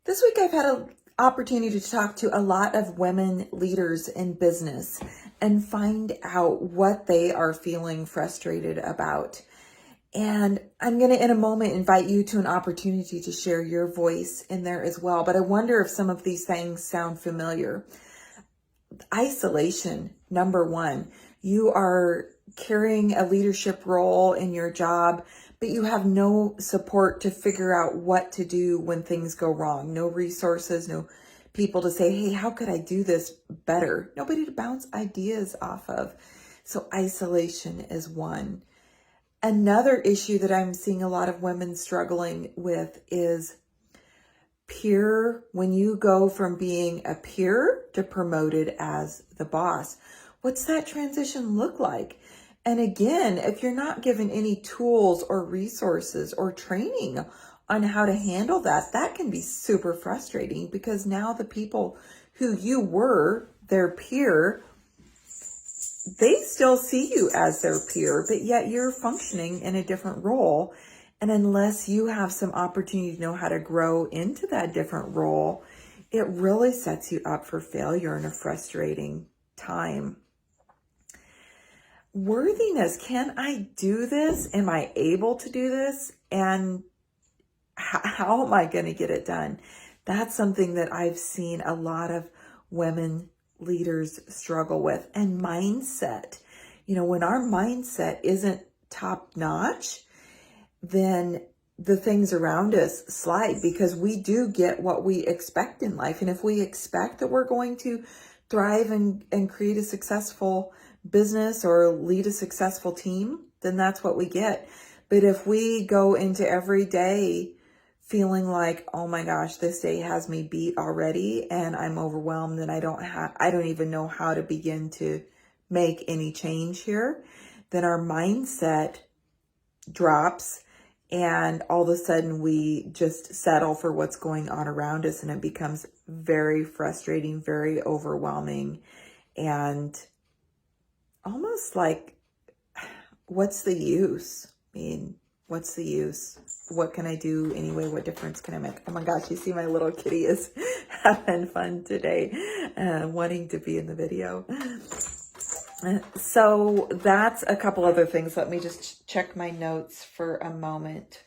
This week I've had an opportunity to talk to a lot of women leaders in business and find out what they are feeling frustrated about. And I'm going to, in a moment, invite you to an opportunity to share your voice in there as well. But I wonder if some of these things sound familiar. Isolation, number one. You are carrying a leadership role in your job, but you have no support to figure out what to do when things go wrong. No resources, no people to say, hey, how could I do this better? Nobody to bounce ideas off of. So isolation is one. Another issue that I'm seeing a lot of women struggling with is peer, when you go from being a peer to promoted as the boss. What's that transition look like? And again, if you're not given any tools or resources or training on how to handle that, that can be super frustrating because now the people who you were their peer, they still see you as their peer, but yet you're functioning in a different role. And unless you have some opportunity to know how to grow into that different role, it really sets you up for failure and a frustrating time. Worthiness. Can I do this? Am I able to do this? And how am I going to get it done? That's something that I've seen a lot of women leaders struggle with. And mindset. When our mindset isn't top notch, then the things around us slide because we do get what we expect in life. And if we expect that we're going to thrive and create a successful business or lead a successful team, then that's what we get. But if we go into every day feeling like, oh my gosh, this day has me beat already and I'm overwhelmed and I don't even know how to begin to make any change here, then our mindset drops and all of a sudden we just settle for what's going on around us and it becomes very frustrating, very overwhelming, and almost like, what's the use? What's the use? What can I do anyway? What difference can I make? Oh my gosh, you see my little kitty is having fun today, wanting to be in the video. So that's a couple other things. Let me just check my notes for a moment.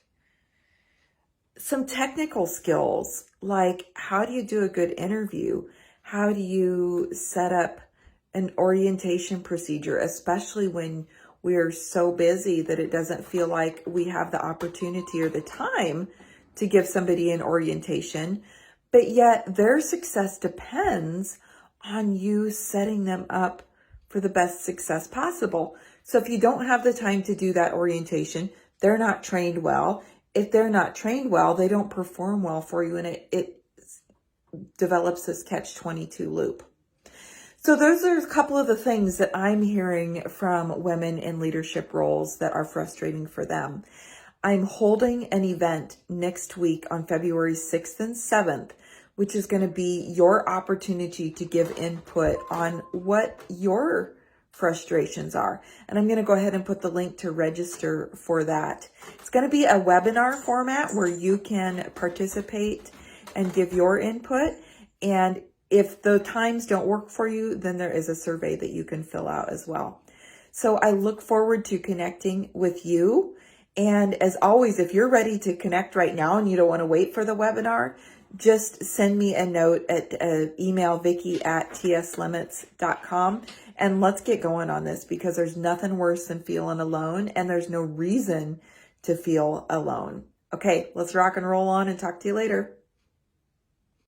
Some technical skills, like how do you do a good interview? How do you set up an orientation procedure, especially when we're so busy that it doesn't feel like we have the opportunity or the time to give somebody an orientation, but yet their success depends on you setting them up for the best success possible. So if you don't have the time to do that orientation, they're not trained well. If they're not trained well, they don't perform well for you, and it develops this catch-22 loop. So those are a couple of the things that I'm hearing from women in leadership roles that are frustrating for them. I'm holding an event next week on February 6th and 7th, which is going to be your opportunity to give input on what your frustrations are. And I'm going to go ahead and put the link to register for that. It's going to be a webinar format where you can participate and give your input. And if the times don't work for you, then there is a survey that you can fill out as well. So I look forward to connecting with you. And as always, if you're ready to connect right now and you don't want to wait for the webinar, just send me a note at email Vicki@tslimits.com and let's get going on this, because there's nothing worse than feeling alone and there's no reason to feel alone. Okay, let's rock and roll on and talk to you later.